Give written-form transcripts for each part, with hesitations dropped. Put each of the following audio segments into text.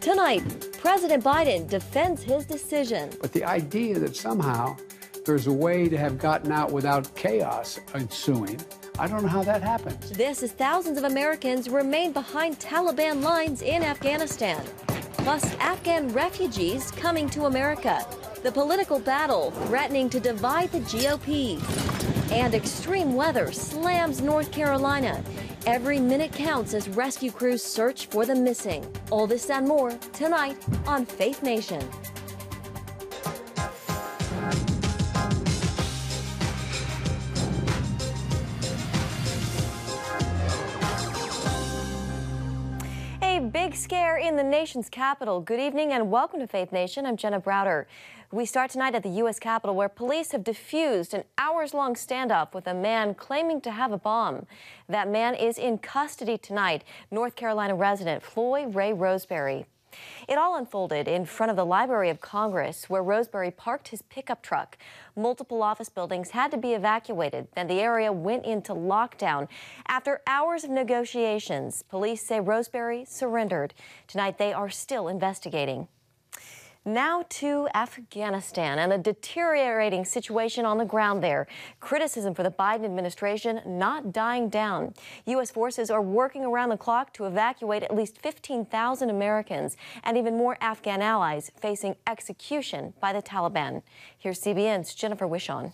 Tonight, President Biden defends his decision. But the idea that somehow there's a way to have gotten out without chaos ensuing, I don't know how that happened. This as thousands of Americans remain behind Taliban lines in Afghanistan. Plus, Afghan refugees coming to America. The political battle threatening to divide the GOP. And extreme weather slams North Carolina. Every minute counts as rescue crews search for the missing. All this and more tonight on Faith Nation. A big scare in the nation's capital. Good evening and welcome to Faith Nation. I'm Jenna Browder. We start tonight at the U.S. Capitol, where police have defused an hours-long standoff with a man claiming to have a bomb. That man is in custody tonight, North Carolina resident Floyd Ray Roseberry. It all unfolded in front of the Library of Congress, where Roseberry parked his pickup truck. Multiple office buildings had to be evacuated, and the area went into lockdown. After hours of negotiations, police say Roseberry surrendered. Tonight, they are still investigating. Now to Afghanistan and a deteriorating situation on the ground there. Criticism for the Biden administration not dying down. U.S. forces are working around the clock to evacuate at least 15,000 Americans and even more Afghan allies facing execution by the Taliban. Here's CBN's Jennifer Wishon.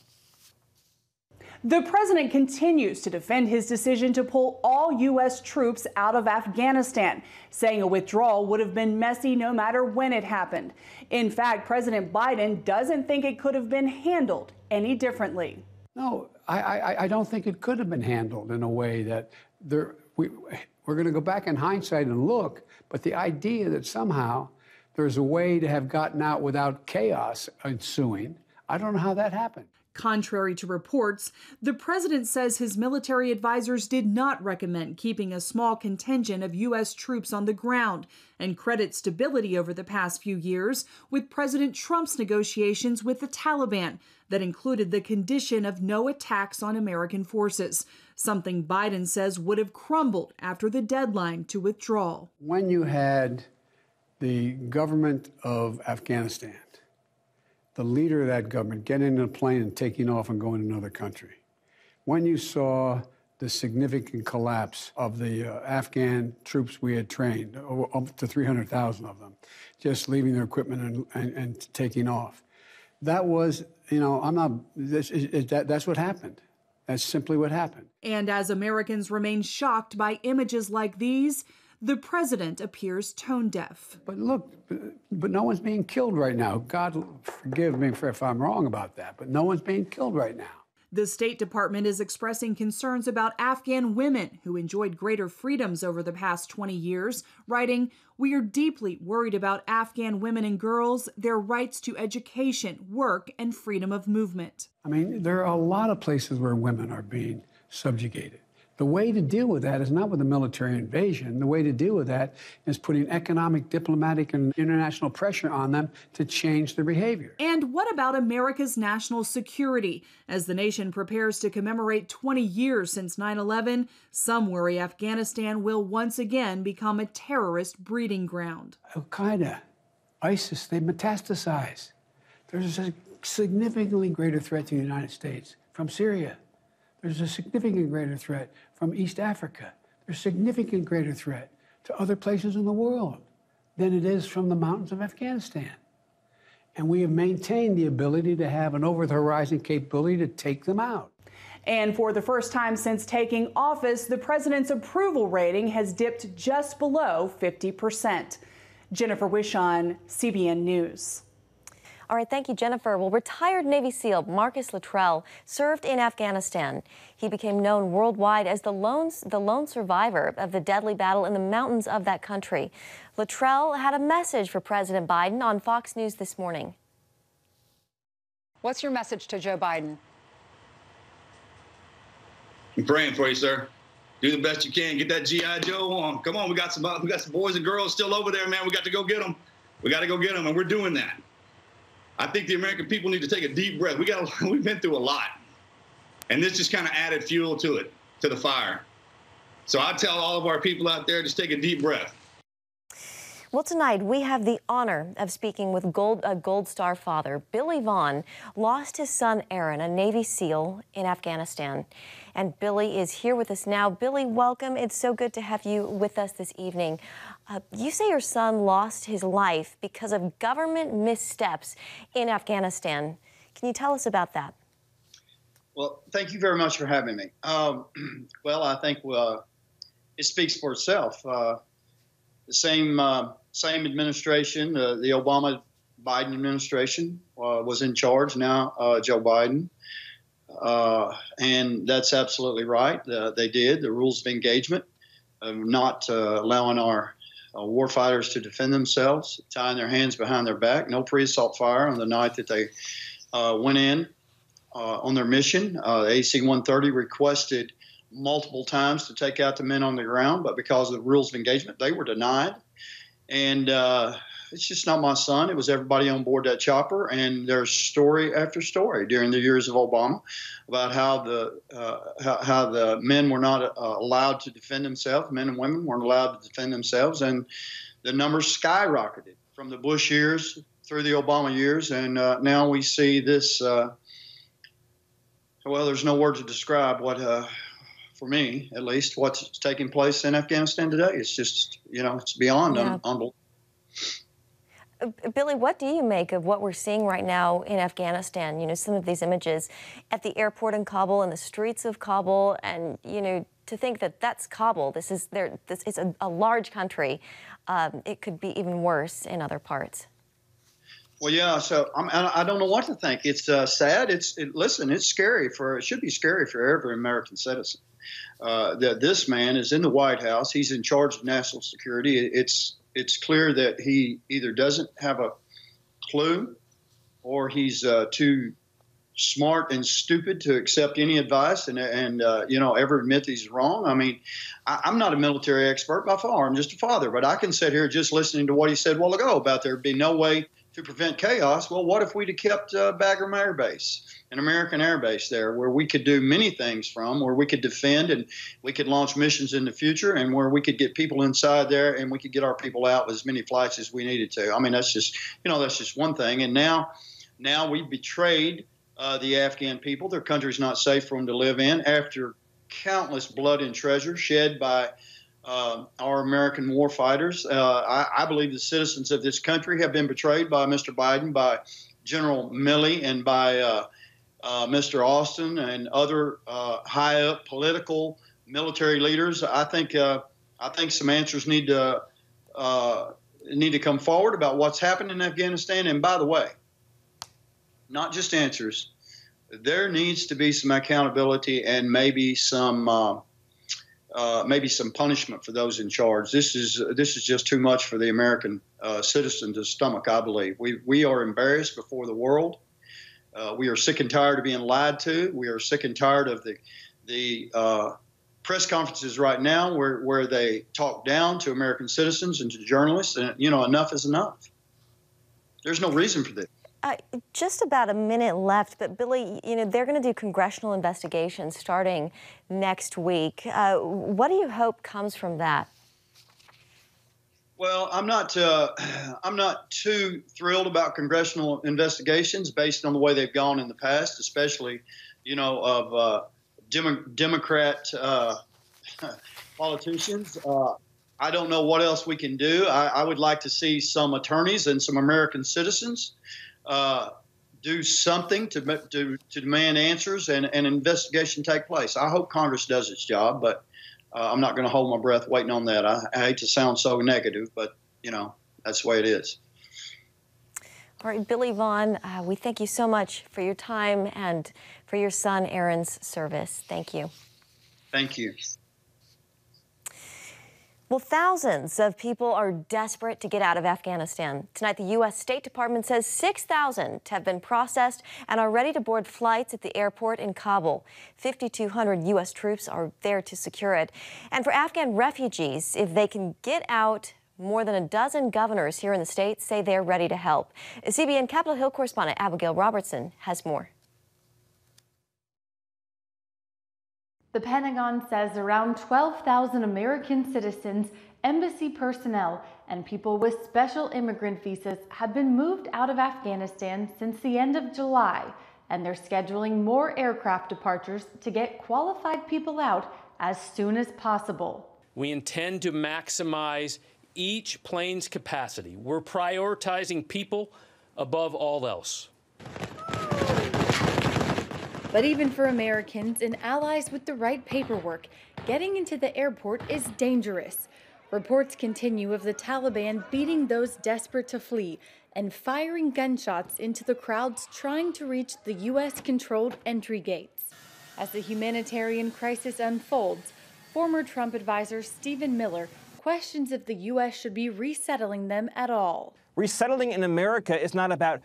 The president continues to defend his decision to pull all U.S. troops out of Afghanistan, saying a withdrawal would have been messy no matter when it happened. In fact, President Biden doesn't think it could have been handled any differently. No, I don't think it could have been handled in a way that we're going to go back in hindsight and look, but the idea that somehow there's a way to have gotten out without chaos ensuing, I don't know how that happened. Contrary to reports, the president says his military advisors did not recommend keeping a small contingent of U.S. troops on the ground and credits stability over the past few years with President Trump's negotiations with the Taliban that included the condition of no attacks on American forces, something Biden says would have crumbled after the deadline to withdraw. When you had the government of Afghanistan, the leader of that government getting in a plane and taking off and going to another country, when you saw the significant collapse of the Afghan troops we had trained, up to 300,000 of them, just leaving their equipment and taking off, that was, that's what happened. That's simply what happened. And as Americans remain shocked by images like these, the president appears tone deaf. But look, but no one's being killed right now. God forgive me if I'm wrong about that, but no one's being killed right now. The State Department is expressing concerns about Afghan women who enjoyed greater freedoms over the past 20 years, writing, "We are deeply worried about Afghan women and girls, their rights to education, work, and freedom of movement." I mean, there are a lot of places where women are being subjugated. The way to deal with that is not with a military invasion. The way to deal with that is putting economic, diplomatic, and international pressure on them to change their behavior. And what about America's national security? As the nation prepares to commemorate 20 years since 9/11, some worry Afghanistan will once again become a terrorist breeding ground. Al-Qaeda, ISIS, they metastasize. There's a significantly greater threat to the United States from Syria. There's a significant greater threat from East Africa. There's a significant greater threat to other places in the world than it is from the mountains of Afghanistan. And we have maintained the ability to have an over-the-horizon capability to take them out. And for the first time since taking office, the president's approval rating has dipped just below 50%. Jennifer Wishon, CBN News. All right, thank you, Jennifer. Well, retired Navy SEAL Marcus Luttrell served in Afghanistan. He became known worldwide as the lone survivor of the deadly battle in the mountains of that country. Luttrell had a message for President Biden on Fox News this morning. What's your message to Joe Biden? I'm praying for you, sir. Do the best you can. Get that G.I. Joe on. Come on, we got some boys and girls still over there, man. We got to go get them. We got to go get them, and we're doing that. I think the American people need to take a deep breath. We've been through a lot, and this just kind of added fuel to it, to the fire. So I tell all of our people out there, just take a deep breath. Well, tonight we have the honor of speaking with Gold Star father Billy Vaughn. Lost his son Aaron, a Navy SEAL in Afghanistan. And Billy is here with us now. Billy, welcome. It's so good to have you with us this evening. You say your son lost his life because of government missteps in Afghanistan. Can you tell us about that? Well, thank you very much for having me. Well, I think it speaks for itself. The same administration, the Obama-Biden administration, was in charge. Now Joe Biden, and that's absolutely right. They did the rules of engagement, not allowing our warfighters to defend themselves, tying their hands behind their back, no pre-assault fire on the night that they went in on their mission. AC-130 requested multiple times to take out the men on the ground, but because of the rules of engagement, they were denied. And it's just not my son. It was everybody on board that chopper. And there's story after story during the years of Obama about how the men were not allowed to defend themselves. Men and women weren't allowed to defend themselves. And the numbers skyrocketed from the Bush years through the Obama years. And now we see this, well, there's no word to describe what, for me, at least, what's taking place in Afghanistan today. It's just, it's beyond unbelievable. Billy, what do you make of what we're seeing right now in Afghanistan? Some of these images at the airport in Kabul and the streets of Kabul, and, to think that that's Kabul. This is a large country. It could be even worse in other parts. Well, yeah. So I don't know what to think. It's sad. Listen, it's scary it should be scary for every American citizen. That this man is in the White House. He's in charge of national security. It's clear that he either doesn't have a clue, or he's too smart and stupid to accept any advice and ever admit he's wrong. I mean, I'm not a military expert by far. I'm just a father, but I can sit here just listening to what he said a while ago about there'd be no way to prevent chaos. Well, what if we'd have kept Bagram Air Base, an American air base there, where we could do many things from, where we could defend and we could launch missions in the future, and where we could get people inside there and we could get our people out with as many flights as we needed to. I mean, that's just one thing. And now we've betrayed the Afghan people. Their country's not safe for them to live in after countless blood and treasure shed by our American war fighters. I believe the citizens of this country have been betrayed by Mr. Biden, by General Milley, and by Mr. Austin and other high up political military leaders. I think some answers need to come forward about what's happened in Afghanistan. And by the way, not just answers. There needs to be some accountability and maybe some punishment for those in charge. This is just too much for the American citizen to stomach, I believe. We are embarrassed before the world. We are sick and tired of being lied to. We are sick and tired of the press conferences right now where they talk down to American citizens and to journalists. And, enough is enough. There's no reason for this. Just about a minute left, but Billy, they're going to do congressional investigations starting next week. What do you hope comes from that? Well, I'm not too thrilled about congressional investigations based on the way they've gone in the past, especially, of Democrat politicians. I don't know what else we can do. I would like to see some attorneys and some American citizens do something to demand answers and an investigation take place. I hope Congress does its job, but I'm not going to hold my breath waiting on that. I hate to sound so negative, but, that's the way it is. All right, Billy Vaughn, we thank you so much for your time and for your son Aaron's service. Thank you. Thank you. Well, thousands of people are desperate to get out of Afghanistan. Tonight, the U.S. State Department says 6,000 have been processed and are ready to board flights at the airport in Kabul. 5,200 U.S. troops are there to secure it. And for Afghan refugees, if they can get out, more than a dozen governors here in the state say they're ready to help. CBN Capitol Hill correspondent Abigail Robertson has more. The Pentagon says around 12,000 American citizens embassy personnel, and people with special immigrant visas have been moved out of Afghanistan since the end of July, and they're scheduling more aircraft departures to get qualified people out as soon as possible. We intend to maximize each plane's capacity. We're prioritizing people above all else. But even for Americans and allies with the right paperwork, getting into the airport is dangerous. Reports continue of the Taliban beating those desperate to flee and firing gunshots into the crowds trying to reach the U.S.-controlled entry gates. As the humanitarian crisis unfolds, former Trump advisor Stephen Miller questions if the U.S. should be resettling them at all. Resettling in America is not about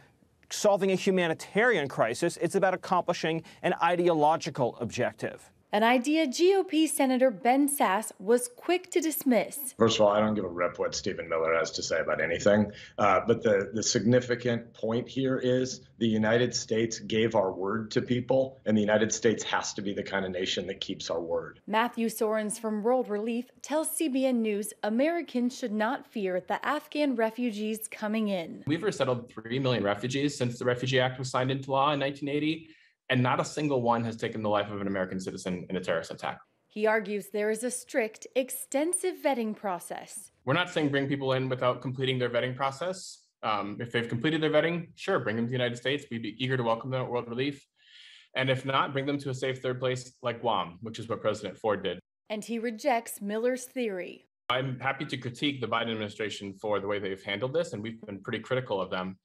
solving a humanitarian crisis. It's about accomplishing an ideological objective. An idea GOP Senator Ben Sasse was quick to dismiss. First of all, I don't give a rip what Stephen Miller has to say about anything. But the significant point here is the United States gave our word to people, and the United States has to be the kind of nation that keeps our word. Matthew Sorens from World Relief tells CBN News Americans should not fear the Afghan refugees coming in. We've resettled 3 million refugees since the Refugee Act was signed into law in 1980. And not a single one has taken the life of an American citizen in a terrorist attack. He argues there is a strict, extensive vetting process. We're not saying bring people in without completing their vetting process. If they've completed their vetting, sure, bring them to the United States. We'd be eager to welcome them at World Relief. And if not, bring them to a safe third place like Guam, which is what President Ford did. And he rejects Miller's theory. I'm happy to critique the Biden administration for the way they've handled this, and we've been pretty critical of them.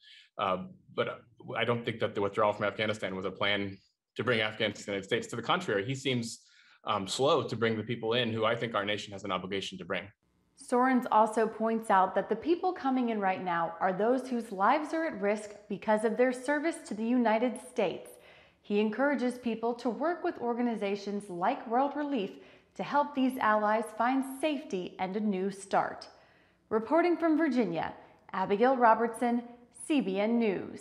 But I don't think that the withdrawal from Afghanistan was a plan to bring Afghans to the United States. To the contrary, he seems slow to bring the people in who I think our nation has an obligation to bring. Sorens also points out that the people coming in right now are those whose lives are at risk because of their service to the United States. He encourages people to work with organizations like World Relief to help these allies find safety and a new start. Reporting from Virginia, Abigail Robertson, CBN News.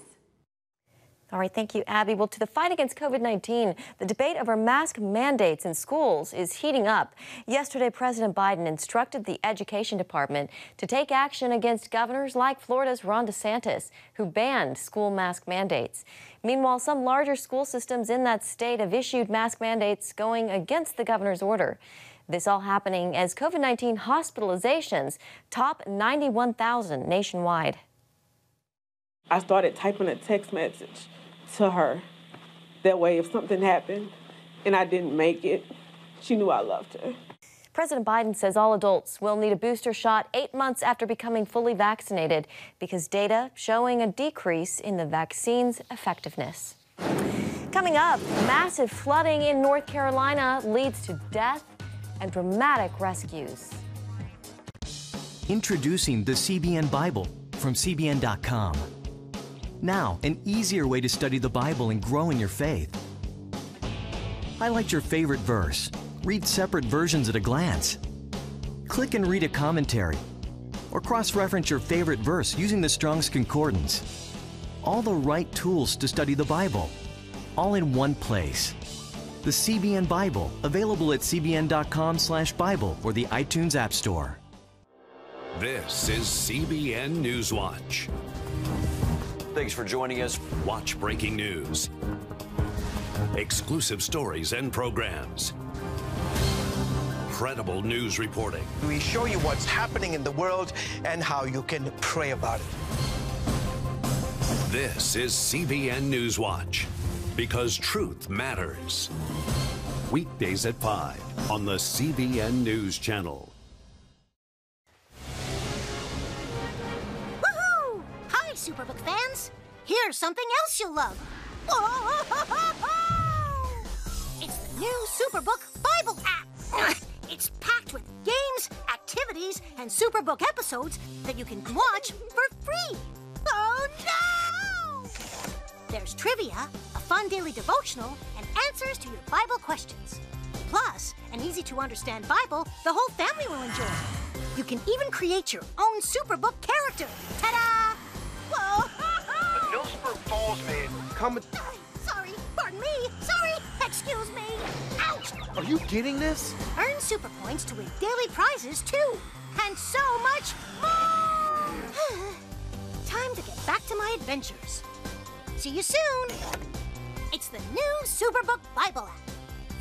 All right, thank you, Abby. Well, to the fight against COVID-19, the debate over mask mandates in schools is heating up. Yesterday, President Biden instructed the Education Department to take action against governors like Florida's Ron DeSantis, who banned school mask mandates. Meanwhile, some larger school systems in that state have issued mask mandates going against the governor's order. This all happening as COVID-19 hospitalizations top 91,000 nationwide. I started typing a text message to her. That way, if something happened and I didn't make it, she knew I loved her. President Biden says all adults will need a booster shot 8 months after becoming fully vaccinated because data showing a decrease in the vaccine's effectiveness. Coming up, massive flooding in North Carolina leads to death and dramatic rescues. Introducing the CBN Bible from CBN.com. Now, an easier way to study the Bible and grow in your faith. Highlight your favorite verse. Read separate versions at a glance. Click and read a commentary. Or cross-reference your favorite verse using the Strong's Concordance. All the right tools to study the Bible, all in one place. The CBN Bible, available at cbn.com/Bible or the iTunes App Store. This is CBN News Watch. Thanks for joining us. Watch breaking news, exclusive stories and programs, credible news reporting. We show you what's happening in the world and how you can pray about it. This is CBN News Watch, because truth matters. Weekdays at 5 on the CBN News Channel. Superbook fans, here's something else you'll love. It's the new Superbook Bible app. It's packed with games, activities, and Superbook episodes that you can watch for free. Oh no! There's trivia, a fun daily devotional, and answers to your Bible questions. Plus, an easy-to-understand Bible the whole family will enjoy. You can even create your own Superbook character. Ta-da! Whoa! A Millsburg Falls man coming. Sorry, pardon me. Sorry, excuse me. Ouch! Are you getting this? Earn super points to win daily prizes, too. And so much more! Time to get back to my adventures. See you soon! It's the new Superbook Bible app.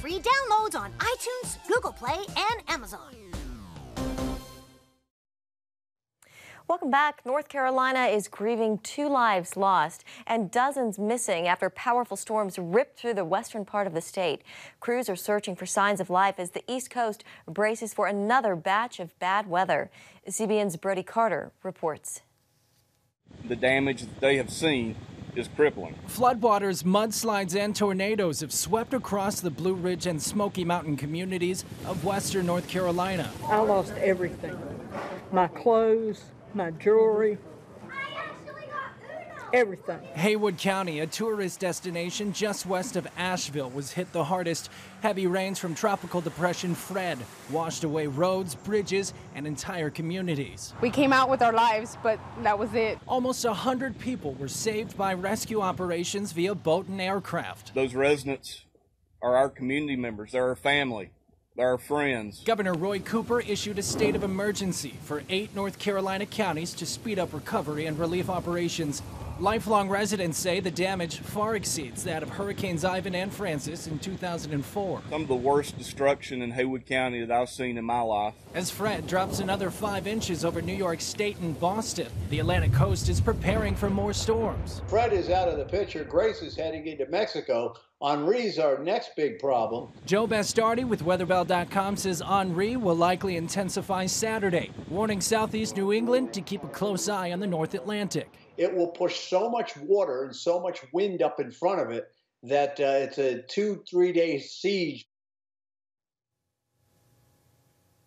Free downloads on iTunes, Google Play, and Amazon. Welcome back. North Carolina is grieving 2 lives lost and dozens missing after powerful storms ripped through the western part of the state. Crews are searching for signs of life as the East Coast braces for another batch of bad weather. CBN's Brody Carter reports. The damage that they have seen is crippling. Floodwaters, mudslides, and tornadoes have swept across the Blue Ridge and Smoky Mountain communities of western North Carolina. I lost everything. My clothes, my jewelry, everything. Haywood County, a tourist destination just west of Asheville, was hit the hardest. Heavy rains from Tropical Depression Fred washed away roads, bridges, and entire communities. We came out with our lives, but that was it. Almost 100 people were saved by rescue operations via boat and aircraft. Those residents are our community members. They're our family. They're our friends. Governor Roy Cooper issued a state of emergency for 8 North Carolina counties to speed up recovery and relief operations. Lifelong residents say the damage far exceeds that of Hurricanes Ivan and Francis in 2004. Some of the worst destruction in Haywood County that I've seen in my life. As Fred drops another 5 inches over New York State and Boston, the Atlantic coast is preparing for more storms. Fred is out of the picture. Grace is heading into Mexico. Henri's our next big problem. Joe Bastardi with weatherbell.com says Henri will likely intensify Saturday, warning southeast New England to keep a close eye on the North Atlantic. It will push so much water and so much wind up in front of it that it's a 2-3 day siege.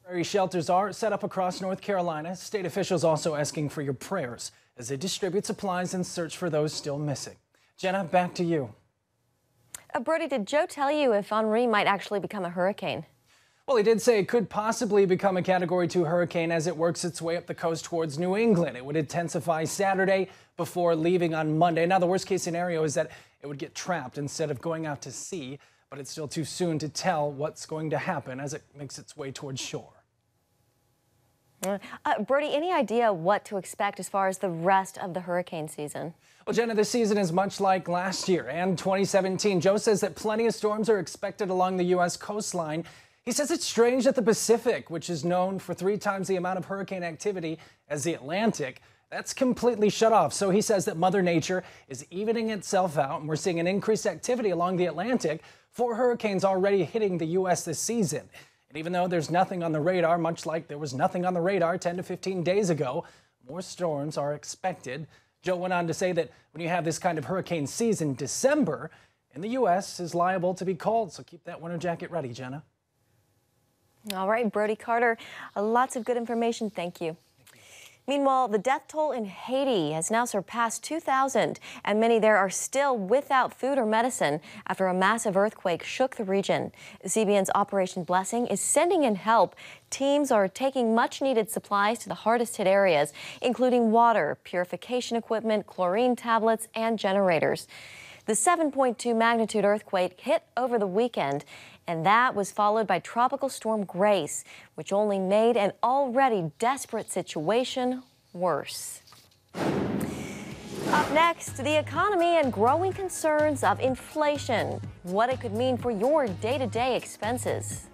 Temporary shelters are set up across North Carolina. State officials also asking for your prayers as they distribute supplies and search for those still missing. Jenna, back to you. Brody, did Joe tell you if Henri might actually become a hurricane? Well, he did say it could possibly become a Category 2 hurricane as it works its way up the coast towards New England. It would intensify Saturday before leaving on Monday. Now, the worst-case scenario is that it would get trapped instead of going out to sea, but it's still too soon to tell what's going to happen as it makes its way towards shore. Brody, any idea what to expect as far as the rest of the hurricane season? Well, Jenna, this season is much like last year and 2017. Joe says that plenty of storms are expected along the U.S. coastline. He says it's strange that the Pacific, which is known for 3 times the amount of hurricane activity as the Atlantic, that's completely shut off. So he says that Mother Nature is evening itself out, and we're seeing an increased activity along the Atlantic. 4 hurricanes already hitting the U.S. this season. And even though there's nothing on the radar, much like there was nothing on the radar 10 to 15 days ago, more storms are expected. Joe went on to say that when you have this kind of hurricane season, December in the U.S. is liable to be cold. So keep that winter jacket ready, Jenna. All right, Brody Carter, lots of good information. Thank you. Meanwhile, the death toll in Haiti has now surpassed 2,000, and many there are still without food or medicine after a massive earthquake shook the region. CBN's Operation Blessing is sending in help. Teams are taking much-needed supplies to the hardest-hit areas, including water, purification equipment, chlorine tablets, and generators. The 7.2 magnitude earthquake hit over the weekend, and that was followed by Tropical Storm Grace, which only made an already desperate situation worse. Up next, the economy and growing concerns of inflation, what it could mean for your day-to-day expenses.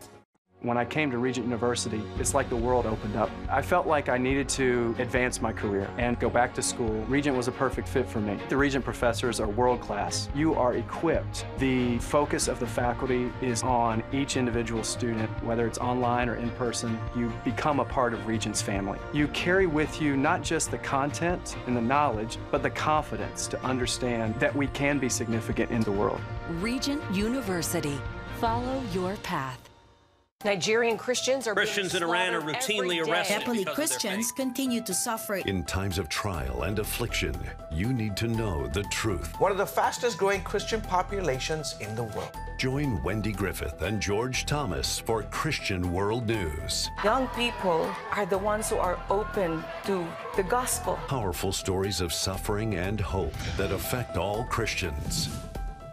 When I came to Regent University, it's like the world opened up. I felt like I needed to advance my career and go back to school. Regent was a perfect fit for me. The Regent professors are world-class. You are equipped. The focus of the faculty is on each individual student, whether it's online or in person. You become a part of Regent's family. You carry with you not just the content and the knowledge, but the confidence to understand that we can be significant in the world. Regent University. Follow your path. Nigerian Christians in Iran are routinely arrested. Happily, Christians continue to suffer. In times of trial and affliction, you need to know the truth. One of the fastest growing Christian populations in the world. Join Wendy Griffith and George Thomas for Christian World News. Young people are the ones who are open to the gospel. Powerful stories of suffering and hope that affect all Christians.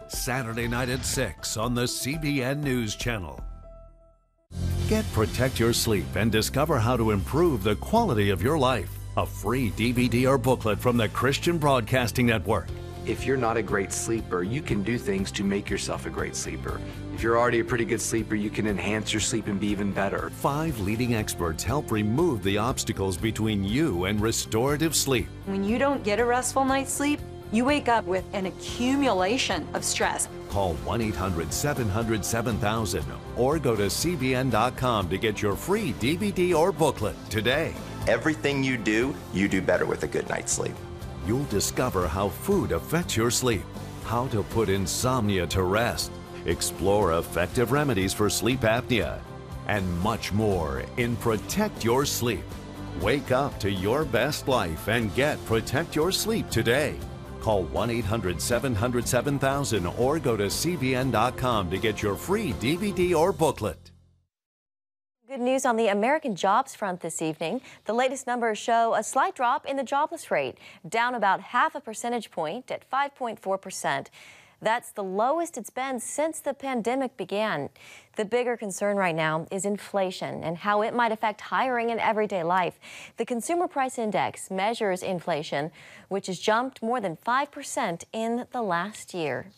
Saturday night at 6 on the CBN News Channel. Get Protect Your Sleep and discover how to improve the quality of your life. A free DVD or booklet from the Christian Broadcasting Network. If you're not a great sleeper, you can do things to make yourself a great sleeper. If you're already a pretty good sleeper, you can enhance your sleep and be even better. 5 leading experts help remove the obstacles between you and restorative sleep. When you don't get a restful night's sleep, you wake up with an accumulation of stress. Call 1-800-700-7000 or go to cbn.com to get your free DVD or booklet today. Everything you do better with a good night's sleep. You'll discover how food affects your sleep, how to put insomnia to rest, explore effective remedies for sleep apnea, and much more in Protect Your Sleep. Wake up to your best life and get Protect Your Sleep today. Call 1-800-700-7000 or go to cbn.com to get your free DVD or booklet. Good news on the American jobs front this evening. The latest numbers show a slight drop in the jobless rate, down about half a percentage point at 5.4%. That's the lowest it's been since the pandemic began. The bigger concern right now is inflation and how it might affect hiring and everyday life. The Consumer Price Index measures inflation, which has jumped more than 5% in the last year.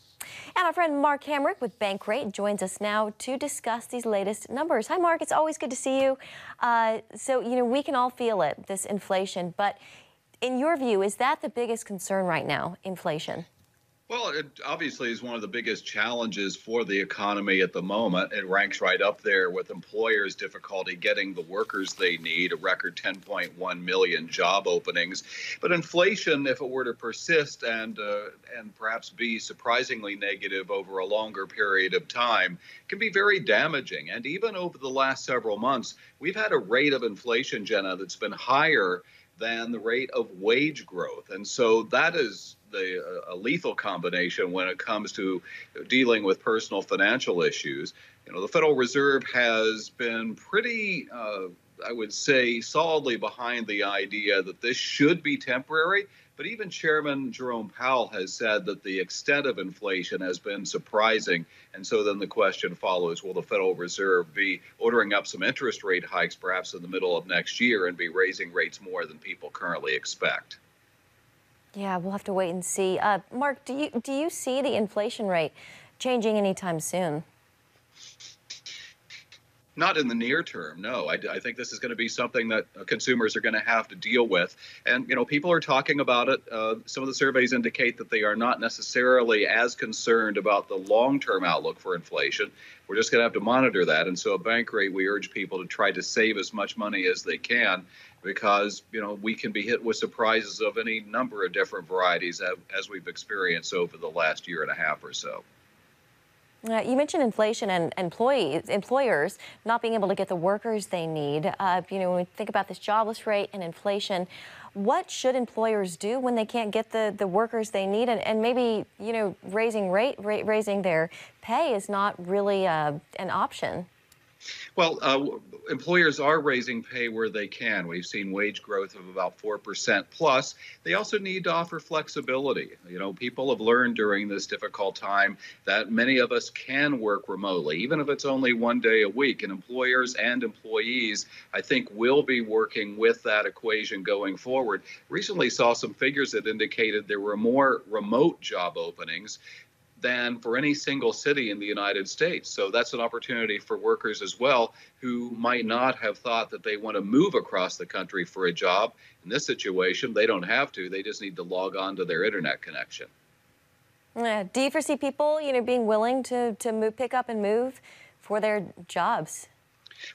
And our friend Mark Hamrick with Bankrate joins us now to discuss these latest numbers. Hi, Mark. It's always good to see you. We can all feel it, this inflation. But in your view, is that the biggest concern right now, inflation? Well, it obviously is one of the biggest challenges for the economy at the moment. It ranks right up there with employers' difficulty getting the workers they need, a record 10.1 million job openings. But inflation, if it were to persist and perhaps be surprisingly negative over a longer period of time, can be very damaging. And even over the last several months, we've had a rate of inflation, Jenna, that's been higher than the rate of wage growth. And so that is a lethal combination when it comes to dealing with personal financial issues. You know, the Federal Reserve has been pretty, I would say, solidly behind the idea that this should be temporary. But even Chairman Jerome Powell has said that the extent of inflation has been surprising. And so then the question follows, will the Federal Reserve be ordering up some interest rate hikes perhaps in the middle of next year and be raising rates more than people currently expect? Yeah, we'll have to wait and see. Mark, do you see the inflation rate changing anytime soon? Not in the near term, no. I think this is going to be something that consumers are going to have to deal with. And, you know, people are talking about it. Some of the surveys indicate that they are not necessarily as concerned about the long-term outlook for inflation. We're just going to have to monitor that. And so at Bankrate, we urge people to try to save as much money as they can because, you know, we can be hit with surprises of any number of different varieties as we've experienced over the last year and a half or so. You mentioned inflation and employers not being able to get the workers they need. When we think about this jobless rate and inflation, what should employers do when they can't get the workers they need? And maybe, raising their pay is not really an option. Well, employers are raising pay where they can. We've seen wage growth of about 4%. Plus, they also need to offer flexibility. You know, people have learned during this difficult time that many of us can work remotely, even if it's only one day a week. And employers and employees, I think, will be working with that equation going forward. Recently saw some figures that indicated there were more remote job openings than for any single city in the United States. So that's an opportunity for workers as well who might not have thought that they want to move across the country for a job. In this situation, they don't have to. They just need to log on to their internet connection. Do you foresee people, being willing to pick up and move for their jobs?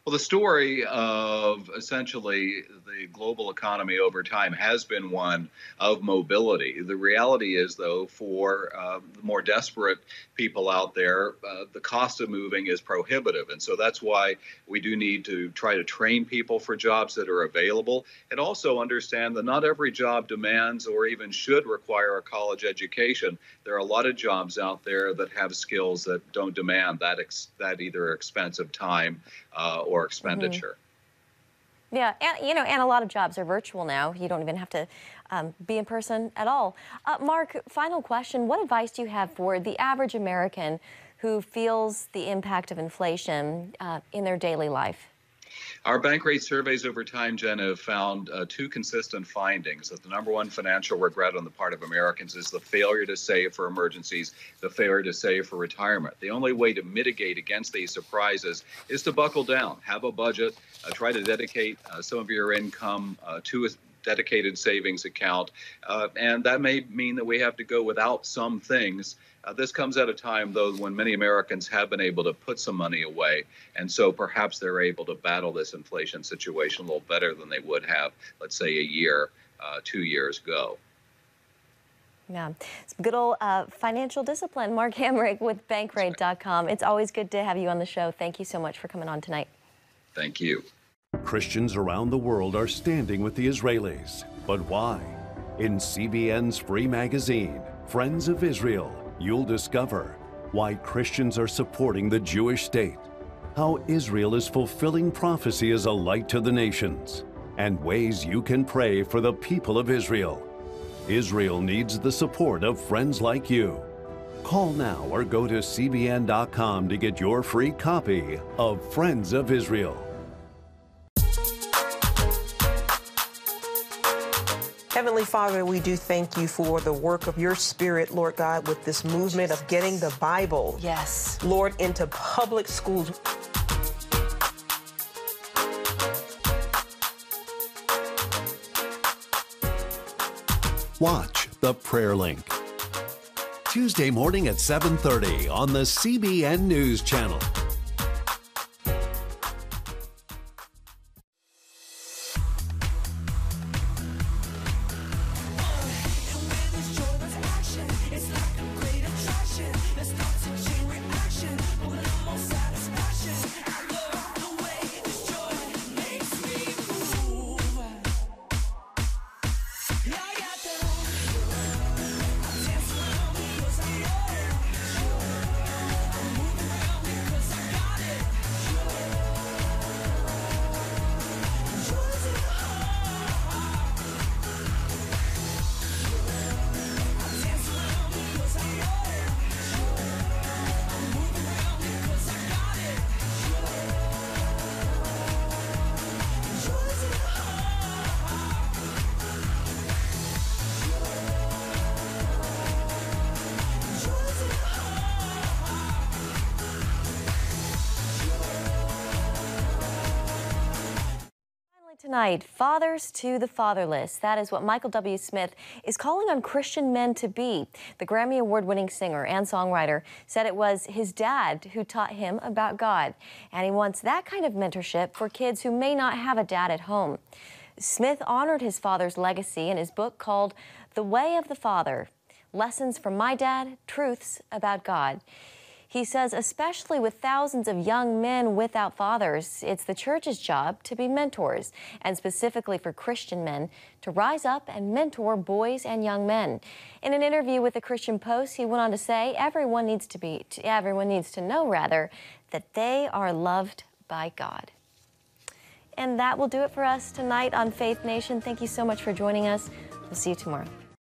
Well, the story of essentially the global economy over time has been one of mobility. The reality is, though, for the more desperate people out there, the cost of moving is prohibitive. And so that's why we do need to try to train people for jobs that are available and also understand that not every job demands or even should require a college education. There are a lot of jobs out there that have skills that don't demand that either expensive time or expenditure. Mm-hmm. Yeah, and a lot of jobs are virtual now. You don't even have to be in person at all. Mark, final question. What advice do you have for the average American who feels the impact of inflation in their daily life? Our bank rate surveys over time, Jenna, have found two consistent findings: that the number one financial regret on the part of Americans is the failure to save for emergencies, the failure to save for retirement. The only way to mitigate against these surprises is to buckle down, have a budget, try to dedicate some of your income to a dedicated savings account, and that may mean that we have to go without some things. This comes at a time, though, when many Americans have been able to put some money away, and so perhaps they're able to battle this inflation situation a little better than they would have, let's say, a year, 2 years ago. Yeah, it's good old financial discipline. Mark Hamrick with Bankrate.com. It's always good to have you on the show. Thank you so much for coming on tonight. Thank you. Christians around the world are standing with the Israelis. But why? In CBN's free magazine, Friends of Israel, you'll discover why Christians are supporting the Jewish state, how Israel is fulfilling prophecy as a light to the nations, and ways you can pray for the people of Israel. Israel needs the support of friends like you. Call now or go to cbn.com to get your free copy of Friends of Israel. Heavenly Father, we do thank you for the work of your Spirit, Lord God, with this movement of getting the Bible, yes, Lord, into public schools. Watch The Prayer Link. Tuesday morning at 7:30 on the CBN News Channel. Tonight, Fathers to the Fatherless. That is what Michael W. Smith is calling on Christian men to be. The Grammy Award-winning singer and songwriter said it was his dad who taught him about God, and he wants that kind of mentorship for kids who may not have a dad at home. Smith honored his father's legacy in his book called The Way of the Father: Lessons from My Dad, Truths About God. He says, especially with thousands of young men without fathers, it's the church's job to be mentors, and specifically for Christian men to rise up and mentor boys and young men. In an interview with the Christian Post, he went on to say everyone needs to know that they are loved by God. And that will do it for us tonight on Faith Nation. Thank you so much for joining us. We'll see you tomorrow.